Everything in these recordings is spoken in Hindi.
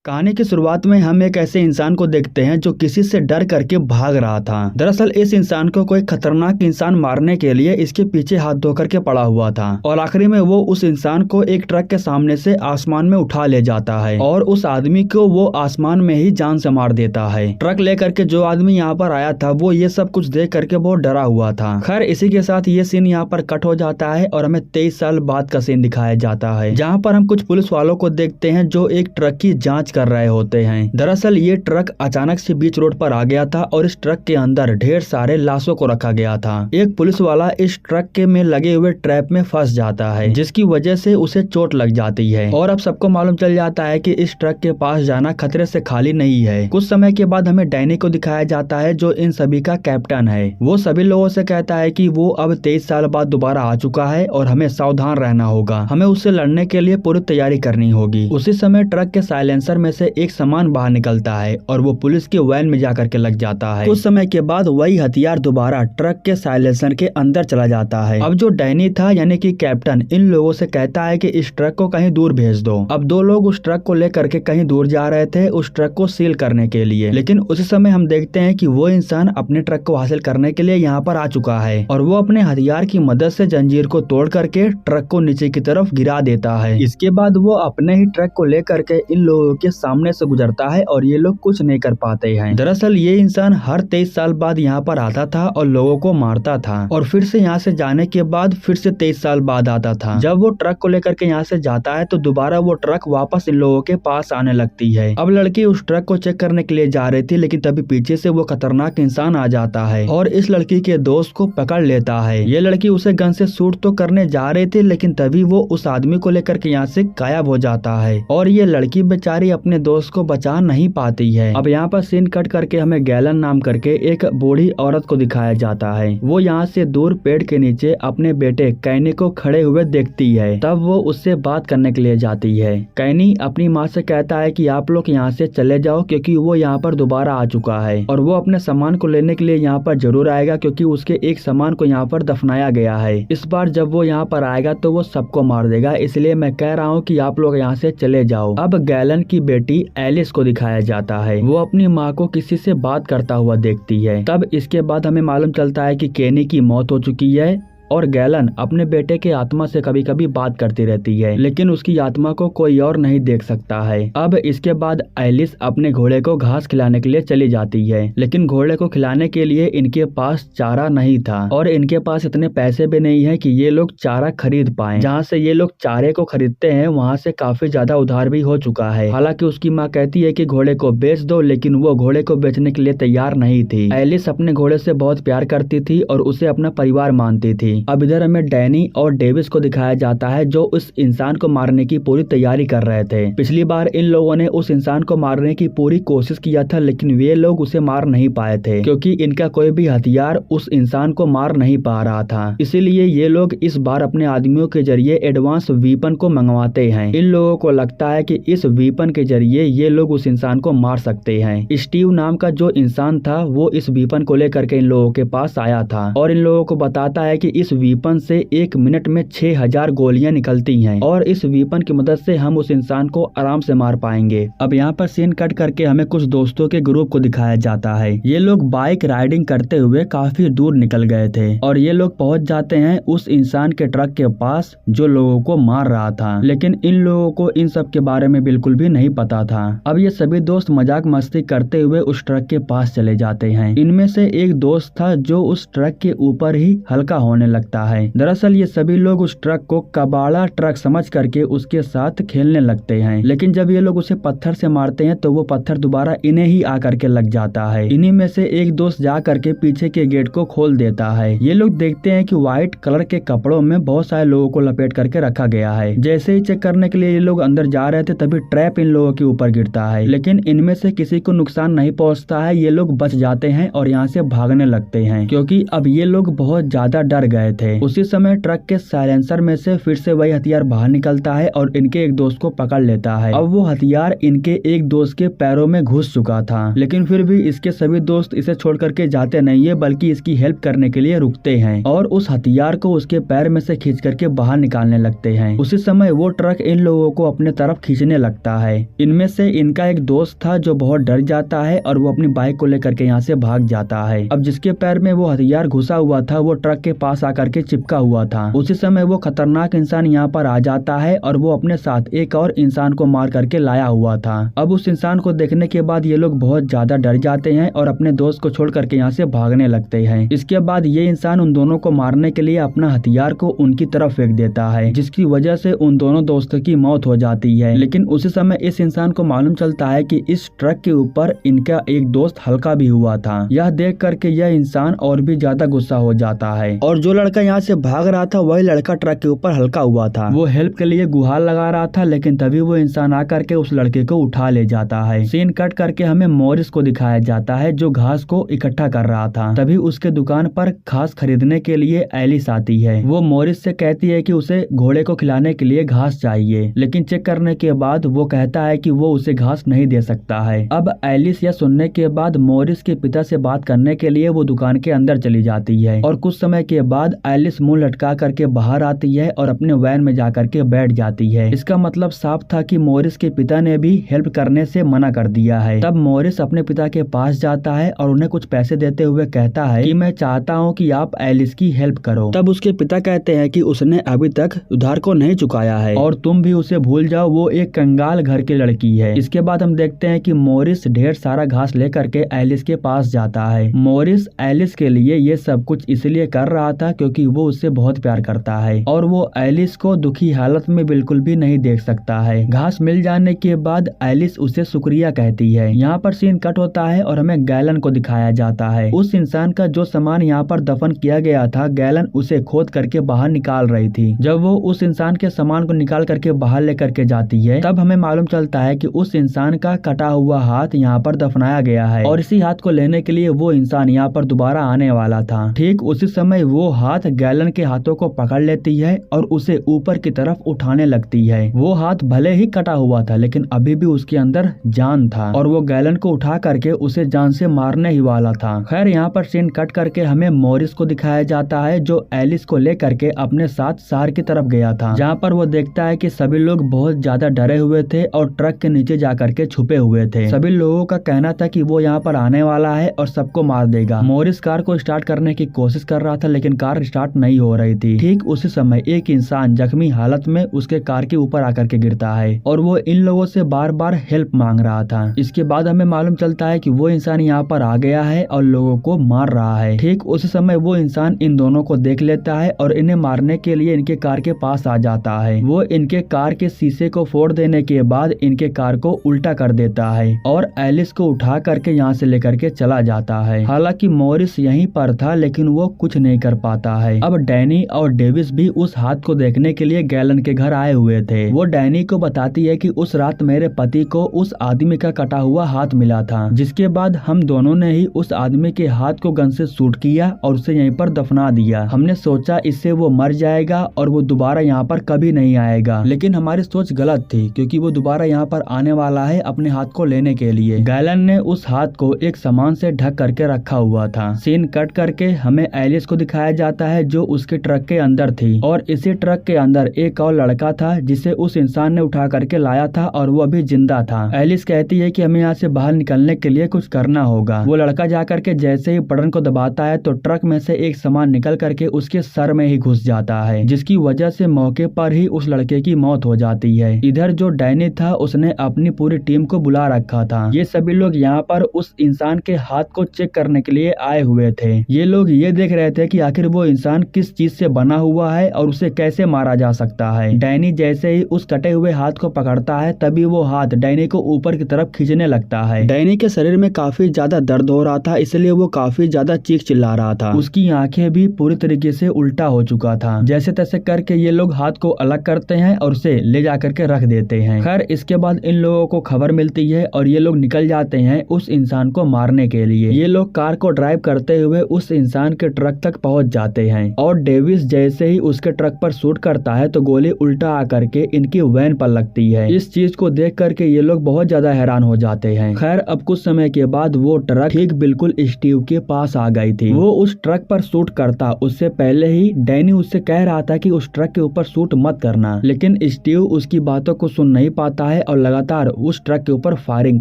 कहानी की शुरुआत में हम एक ऐसे इंसान को देखते हैं जो किसी से डर करके भाग रहा था। दरअसल इस इंसान को कोई खतरनाक इंसान मारने के लिए इसके पीछे हाथ धो करके पड़ा हुआ था और आखिरी में वो उस इंसान को एक ट्रक के सामने से आसमान में उठा ले जाता है और उस आदमी को वो आसमान में ही जान से मार देता है। ट्रक लेकर के जो आदमी यहाँ पर आया था वो ये सब कुछ देख करके बहुत डरा हुआ था। खैर इसी के साथ ये सीन यहाँ पर कट हो जाता है और हमें 23 साल बाद का सीन दिखाया जाता है, जहाँ पर हम कुछ पुलिस वालों को देखते हैं जो एक ट्रक की जांच कर रहे होते हैं। दरअसल ये ट्रक अचानक से बीच रोड पर आ गया था और इस ट्रक के अंदर ढेर सारे लाशों को रखा गया था। एक पुलिस वाला इस ट्रक के में लगे हुए ट्रैप में फंस जाता है, जिसकी वजह से उसे चोट लग जाती है और अब सबको मालूम चल जाता है कि इस ट्रक के पास जाना खतरे से खाली नहीं है। कुछ समय के बाद हमें डैनी को दिखाया जाता है जो इन सभी का कैप्टन है। वो सभी लोगों से कहता है कि वो अब 23 साल बाद दोबारा आ चुका है और हमें सावधान रहना होगा, हमें उससे लड़ने के लिए पूरी तैयारी करनी होगी। उसी समय ट्रक के साइलेंसर में से एक सामान बाहर निकलता है और वो पुलिस के वैन में जाकर के लग जाता है। कुछ समय के बाद वही हथियार दोबारा ट्रक के साइलेंसर के अंदर चला जाता है। अब जो डैनी था यानी कि कैप्टन इन लोगों से कहता है कि इस ट्रक को कहीं दूर भेज दो। अब दो लोग उस ट्रक को लेकर के कहीं दूर जा रहे थे उस ट्रक को सील करने के लिए, लेकिन उसी समय हम देखते हैं कि वो इंसान अपने ट्रक को हासिल करने के लिए यहाँ पर आ चुका है और वो अपने हथियार की मदद से जंजीर को तोड़ करके ट्रक को नीचे की तरफ गिरा देता है। इसके बाद वो अपने ही ट्रक को लेकर के इन लोगों के सामने से गुजरता है और ये लोग कुछ नहीं कर पाते हैं। दरअसल ये इंसान हर 23 साल बाद यहाँ पर आता था और लोगों को मारता था और फिर से यहाँ से जाने के बाद फिर से 23 साल बाद आता था। जब वो ट्रक को लेकर के यहाँ से जाता है तो दोबारा वो ट्रक वापस इन लोगों के पास आने लगती है। अब लड़की उस ट्रक को चेक करने के लिए जा रही थी, लेकिन तभी पीछे से वो खतरनाक इंसान आ जाता है और इस लड़की के दोस्त को पकड़ लेता है। ये लड़की उसे गन से शूट तो करने जा रही थी, लेकिन तभी वो उस आदमी को लेकर के यहाँ से गायब हो जाता है और ये लड़की बेचारी अपने दोस्त को बचा नहीं पाती है। अब यहाँ पर सीन कट करके हमें गैलन नाम करके एक बूढ़ी औरत को दिखाया जाता है। वो यहाँ से दूर पेड़ के नीचे अपने बेटे कैनी को खड़े हुए देखती है, तब वो उससे बात करने के लिए जाती है। कैनी अपनी माँ से कहता है कि आप लोग यहाँ से चले जाओ क्योंकि वो यहाँ पर दोबारा आ चुका है और वो अपने सामान को लेने के लिए यहाँ पर जरूर आएगा क्योंकि उसके एक सामान को यहाँ पर दफनाया गया है। इस बार जब वो यहाँ पर आएगा तो वो सबको मार देगा, इसलिए मैं कह रहा हूँ कि आप लोग यहाँ से चले जाओ। अब गैलन की बेटी एलिस को दिखाया जाता है। वो अपनी माँ को किसी से बात करता हुआ देखती है। तब इसके बाद हमें मालूम चलता है कि केनी की मौत हो चुकी है और गैलन अपने बेटे के आत्मा से कभी कभी बात करती रहती है, लेकिन उसकी आत्मा को कोई और नहीं देख सकता है। अब इसके बाद एलिस अपने घोड़े को घास खिलाने के लिए चली जाती है, लेकिन घोड़े को खिलाने के लिए इनके पास चारा नहीं था और इनके पास इतने पैसे भी नहीं है कि ये लोग चारा खरीद पाए। जहाँ से ये लोग चारे को खरीदते हैं वहाँ से काफी ज्यादा उधार भी हो चुका है। हालांकि उसकी माँ कहती है कि घोड़े को बेच दो, लेकिन वो घोड़े को बेचने के लिए तैयार नहीं थी। एलिस अपने घोड़े से बहुत प्यार करती थी और उसे अपना परिवार मानती थी। अब इधर हमें डैनी और डेविस को दिखाया जाता है जो उस इंसान को मारने की पूरी तैयारी कर रहे थे। पिछली बार इन लोगों ने उस इंसान को मारने की पूरी कोशिश किया था, लेकिन वे लोग उसे मार नहीं पाए थे क्योंकि इनका कोई भी हथियार उस इंसान को मार नहीं पा रहा था। इसीलिए ये लोग इस बार अपने आदमियों के जरिए एडवांस वीपन को मंगवाते हैं। इन लोगों को लगता है कि इस वीपन के जरिए ये लोग उस इंसान को मार सकते हैं। स्टीव नाम का जो इंसान था वो इस वीपन को लेकर के इन लोगों के पास आया था और इन लोगों को बताता है कि इस वीपन से 1 मिनट में 6000 गोलियां निकलती हैं और इस वीपन की मदद से हम उस इंसान को आराम से मार पाएंगे। अब यहाँ पर सीन कट करके हमें कुछ दोस्तों के ग्रुप को दिखाया जाता है। ये लोग बाइक राइडिंग करते हुए काफी दूर निकल गए थे और ये लोग पहुंच जाते हैं उस इंसान के ट्रक के पास जो लोगों को मार रहा था, लेकिन इन लोगों को इन सब के बारे में बिल्कुल भी नहीं पता था। अब ये सभी दोस्त मजाक मस्ती करते हुए उस ट्रक के पास चले जाते हैं। इनमें से एक दोस्त था जो उस ट्रक के ऊपर ही हल्का होने लगता है। दरअसल ये सभी लोग उस ट्रक को कबाड़ा ट्रक समझ करके उसके साथ खेलने लगते हैं, लेकिन जब ये लोग उसे पत्थर से मारते हैं तो वो पत्थर दोबारा इन्हें ही आकर के लग जाता है। इन्हीं में से एक दोस्त जा करके पीछे के गेट को खोल देता है। ये लोग देखते हैं कि व्हाइट कलर के कपड़ों में बहुत सारे लोगों को लपेट करके रखा गया है। जैसे ही चेक करने के लिए ये लोग अंदर जा रहे थे तभी ट्रैप इन लोगों के ऊपर गिरता है, लेकिन इनमें से किसी को नुकसान नहीं पहुँचता है। ये लोग बच जाते हैं और यहाँ से भागने लगते हैं क्योंकि अब ये लोग बहुत ज्यादा डर गए थे। उसी समय ट्रक के साइलेंसर में से फिर से वही हथियार बाहर निकलता है और इनके एक दोस्त को पकड़ लेता है। अब वो हथियार इनके एक दोस्त के पैरों में घुस चुका था, लेकिन फिर भी इसके सभी दोस्त इसे छोड़ करके जाते नहीं है, बल्कि इसकी हेल्प करने के लिए रुकते हैं और उस हथियार को उसके पैर में से खींच करके बाहर निकालने लगते हैं। उसी समय वो ट्रक इन लोगों को अपने तरफ खींचने लगता है। इनमें से इनका एक दोस्त था जो बहुत डर जाता है और वो अपनी बाइक को लेकर के यहाँ से भाग जाता है। अब जिसके पैर में वो हथियार घुसा हुआ था वो ट्रक के पास आकर के चिपका हुआ था। उसी समय वो खतरनाक इंसान यहाँ पर आ जाता है और वो अपने साथ एक और इंसान को मार करके लाया हुआ था। अब उस इंसान को देखने के बाद ये लोग बहुत ज्यादा डर जाते हैं और अपने दोस्त को छोड़ करके यहाँ से भागने लगते हैं। इसके बाद ये इंसान उन दोनों को मारने के लिए अपना हथियार को उनकी तरफ फेंक देता है, जिसकी वजह से उन दोनों दोस्तों की मौत हो जाती है। लेकिन उसी समय इस इंसान को मालूम चलता है कि इस ट्रक के ऊपर इनका एक दोस्त हल्का भी हुआ था। यह देख करके यह इंसान और भी ज्यादा गुस्सा हो जाता है और जो लड़का यहाँ से भाग रहा था वही लड़का ट्रक के ऊपर हल्का हुआ था। वो हेल्प के लिए गुहार लगा रहा था, लेकिन तभी वो इंसान आकर के उस लड़के को उठा ले जाता है। सीन कट करके हमें मॉरिस को दिखाया जाता है जो घास को इकट्ठा कर रहा था। तभी उसके दुकान पर घास खरीदने के लिए एलिस आती है। वो मॉरिस से कहती है कि उसे घोड़े को खिलाने के लिए घास चाहिए, लेकिन चेक करने के बाद वो कहता है कि वो उसे घास नहीं दे सकता है। अब एलिस यह सुनने के बाद मॉरिस के पिता से बात करने के लिए वो दुकान के अंदर चली जाती है और कुछ समय के बाद एलिस मुंह लटका करके बाहर आती है और अपने वैन में जाकर के बैठ जाती है। इसका मतलब साफ था कि मॉरिस के पिता ने भी हेल्प करने से मना कर दिया है। तब मॉरिस अपने पिता के पास जाता है और उन्हें कुछ पैसे देते हुए कहता है कि मैं चाहता हूँ कि आप एलिस की हेल्प करो। तब उसके पिता कहते हैं कि उसने अभी तक उधार को नहीं चुकाया है और तुम भी उसे भूल जाओ, वो एक कंगाल घर की लड़की है। इसके बाद हम देखते हैं कि मॉरिस ढेर सारा घास लेकर के एलिस के पास जाता है। मॉरिस एलिस के लिए ये सब कुछ इसलिए कर रहा था क्योंकि वो उससे बहुत प्यार करता है और वो एलिस को दुखी हालत में बिल्कुल भी नहीं देख सकता है। घास मिल जाने के बाद एलिस उसे शुक्रिया कहती है। यहाँ पर सीन कट होता है और हमें गैलन को दिखाया जाता है। उस इंसान का जो सामान यहाँ पर दफन किया गया था, गैलन उसे खोद करके बाहर निकाल रही थी। जब वो उस इंसान के सामान को निकाल करके बाहर लेकर के जाती है, तब हमें मालूम चलता है कि उस इंसान का कटा हुआ हाथ यहाँ पर दफनाया गया है और इसी हाथ को लेने के लिए वो इंसान यहाँ पर दोबारा आने वाला था। ठीक उसी समय वो हाथ गैलन के हाथों को पकड़ लेती है और उसे ऊपर की तरफ उठाने लगती है। वो हाथ भले ही कटा हुआ था, लेकिन अभी भी उसके अंदर जान था और वो गैलन को उठा करके उसे जान से मारने ही वाला था। खैर यहाँ पर सीन कट करके हमें मॉरिस को दिखाया जाता है जो एलिस को लेकर के अपने साथ शहर की तरफ गया था, जहाँ पर वो देखता है कि सभी लोग बहुत ज्यादा डरे हुए थे और ट्रक के नीचे जाकर के छुपे हुए थे। सभी लोगों का कहना था कि वो यहाँ पर आने वाला है और सबको मार देगा। मॉरिस कार को स्टार्ट करने की कोशिश कर रहा था, लेकिन कार स्टार्ट नहीं हो रही थी। ठीक उसी समय एक इंसान जख्मी हालत में उसके कार के ऊपर आकर के गिरता है और वो इन लोगों से बार बार हेल्प मांग रहा था। इसके बाद हमें मालूम चलता है कि वो इंसान यहाँ पर आ गया है और लोगों को मार रहा है। ठीक उसी समय वो इंसान इन दोनों को देख लेता है और इन्हें मारने के लिए इनके कार के पास आ जाता है। वो इनके कार के शीशे को फोड़ देने के बाद इनके कार को उल्टा कर देता है और एलिस को उठा करके यहाँ से लेकर के चला जाता है। हालांकि मॉरिस यहीं पर था, लेकिन वो कुछ नहीं कर पाता है। अब डैनी और डेविस भी उस हाथ को देखने के लिए गैलन के घर आए हुए थे। वो डैनी को बताती है कि उस रात मेरे पति को उस आदमी का कटा हुआ हाथ मिला था, जिसके बाद हम दोनों ने ही उस आदमी के हाथ को गन से शूट किया और उसे यहीं पर दफना दिया। हमने सोचा इससे वो मर जाएगा और वो दोबारा यहाँ पर कभी नहीं आएगा, लेकिन हमारी सोच गलत थी क्योंकि वो दोबारा यहाँ पर आने वाला है अपने हाथ को लेने के लिए। गैलन ने उस हाथ को एक सामान से ढक करके रखा हुआ था। सीन कट करके हमें एलिस को दिखाया जाता है जो उसके ट्रक के अंदर थी और इसी ट्रक के अंदर एक और लड़का था जिसे उस इंसान ने उठा करके लाया था और वो अभी जिंदा था। एलिस कहती है कि हमें यहाँ से बाहर निकलने के लिए कुछ करना होगा। वो लड़का जाकर के जैसे ही बटन को दबाता है तो ट्रक में से एक सामान निकल करके उसके सर में ही घुस जाता है, जिसकी वजह से मौके पर ही उस लड़के की मौत हो जाती है। इधर जो डैनी था उसने अपनी पूरी टीम को बुला रखा था। ये सभी लोग यहाँ पर उस इंसान के हाथ को चेक करने के लिए आए हुए थे। ये लोग ये देख रहे थे कि आखिर वो इंसान किस चीज से बना हुआ है और उसे कैसे मारा जा सकता है। डैनी जैसे ही उस कटे हुए हाथ को पकड़ता है तभी वो हाथ डैनी को ऊपर की तरफ खींचने लगता है। डैनी के शरीर में काफी ज्यादा दर्द हो रहा था, इसलिए वो काफी ज्यादा चीख चिल्ला रहा था। उसकी आंखें भी पूरी तरीके से उल्टा हो चुका था। जैसे तैसे करके ये लोग हाथ को अलग करते हैं और उसे ले जाकर के रख देते हैं। खैर इसके बाद इन लोगों को खबर मिलती है और ये लोग निकल जाते हैं उस इंसान को मारने के लिए। ये लोग कार को ड्राइव करते हुए उस इंसान के ट्रक तक पहुंच जाते जाते हैं और डेविस जैसे ही उसके ट्रक पर शूट करता है तो गोली उल्टा आकर के इनकी वैन पर लगती है। इस चीज को देख करके ये लोग बहुत ज्यादा हैरान हो जाते हैं। खैर अब कुछ समय के बाद वो ट्रक ठीक बिल्कुल स्टीव के पास आ गई थी। वो उस ट्रक पर शूट करता उससे पहले ही डैनी उससे कह रहा था कि उस ट्रक के ऊपर शूट मत करना, लेकिन स्टीव उसकी बातों को सुन नहीं पाता है और लगातार उस ट्रक के ऊपर फायरिंग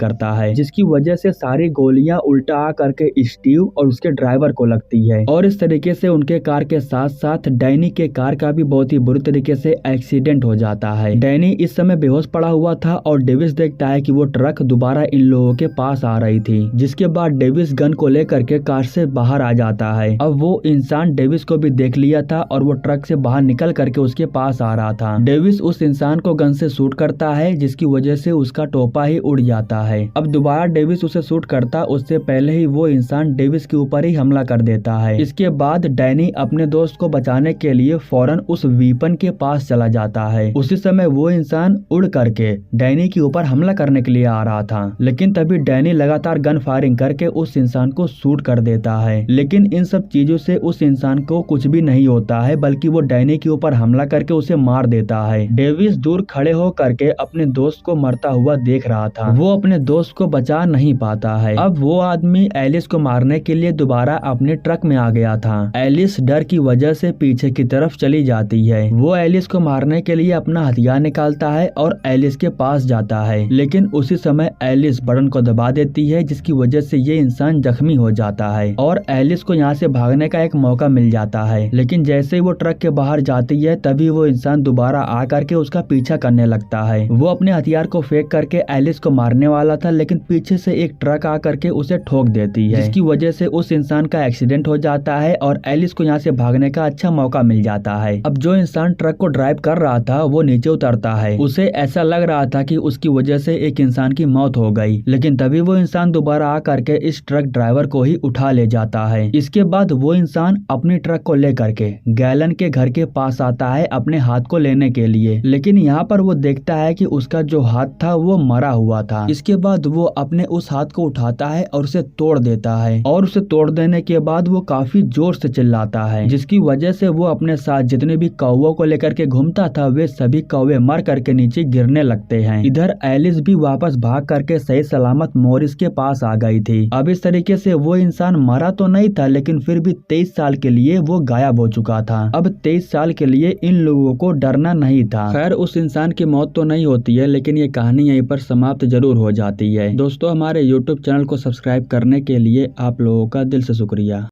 करता है, जिसकी वजह से सारी गोलियां उल्टा आ करके स्टीव और उसके ड्राइवर को लगती है और इस तरीके से उनके कार के साथ साथ डैनी के कार का भी बहुत ही बुरी तरीके से एक्सीडेंट हो जाता है। डैनी इस समय बेहोश पड़ा हुआ था और डेविस देखता है कि वो ट्रक दोबारा इन लोगों के पास आ रही थी, जिसके बाद डेविस गन को लेकर के कार से बाहर आ जाता है। अब वो इंसान डेविस को भी देख लिया था और वो ट्रक से बाहर निकल करके उसके पास आ रहा था। डेविस उस इंसान को गन से शूट करता है, जिसकी वजह से उसका टोपा ही उड़ जाता है। अब दोबारा डेविस उसे शूट करता उससे पहले ही वो इंसान डेविस के ऊपर ही हमला कर देता है। इसके बाद डैनी अपने दोस्त को बचाने के लिए फौरन उस वीपन के पास चला जाता है। उसी समय वो इंसान उड़ करके डैनी के ऊपर हमला करने के लिए आ रहा था, लेकिन तभी डैनी लगातार गन फायरिंग करके उस इंसान को शूट कर देता है। लेकिन इन सब चीजों से उस इंसान को कुछ भी नहीं होता है, बल्कि वो डैनी के ऊपर हमला करके उसे मार देता है। डेविस दूर खड़े हो करके अपने दोस्त को मरता हुआ देख रहा था। वो अपने दोस्त को बचा नहीं पाता है। अब वो आदमी एलिस को मारने के लिए दोबारा अपने ट्रक में आ गया था। एलिस डर की वजह से पीछे की तरफ चली जाती है। वो एलिस को मारने के लिए अपना हथियार निकालता है और एलिस के पास जाता है, लेकिन उसी समय एलिस बटन को दबा देती है, जिसकी वजह से ये इंसान जख्मी हो जाता है और एलिस को यहाँ से भागने का एक मौका मिल जाता है। लेकिन जैसे ही वो ट्रक के बाहर जाती है तभी वो इंसान दोबारा आ करके उसका पीछा करने लगता है। वो अपने हथियार को फेंक करके एलिस को मारने वाला था, लेकिन पीछे से एक ट्रक आ करके उसे ठोक देती है, जिसकी वजह से उस इंसान का एक्सीडेंट हो जाता है और एलिस को यहाँ से भागने का अच्छा मौका मिल जाता है। अब जो इंसान ट्रक को ड्राइव कर रहा था वो नीचे उतरता है। उसे ऐसा लग रहा था कि उसकी वजह से एक इंसान की मौत हो गई, लेकिन तभी वो इंसान दोबारा आ करके इस ट्रक ड्राइवर को ही उठा ले जाता है। इसके बाद वो इंसान अपनी ट्रक को लेकर के गैलन के घर के पास आता है अपने हाथ को लेने के लिए, लेकिन यहाँ पर वो देखता है कि उसका जो हाथ था वो मरा हुआ था। इसके बाद वो अपने उस हाथ को उठाता है और उसे तोड़ देता है और उसे तोड़ देने के बाद वो काफी जोर से चिल्लाता है, जिसकी वजह से वो अपने साथ जितने भी कौवों को लेकर के घूमता था वे सभी कौवे मर करके नीचे गिरने लगते हैं। इधर एलिस भी वापस भाग करके सही सलामत मॉरिस के पास आ गई थी। अब इस तरीके से वो इंसान मरा तो नहीं था, लेकिन फिर भी 23 साल के लिए वो गायब हो चुका था। अब 23 साल के लिए इन लोगों को डरना नहीं था। खैर उस इंसान की मौत तो नहीं होती है, लेकिन ये कहानी यहीं पर समाप्त जरूर हो जाती है। दोस्तों हमारे YouTube चैनल को सब्सक्राइब करने के लिए आप लोगों का दिल से शुक्रिया।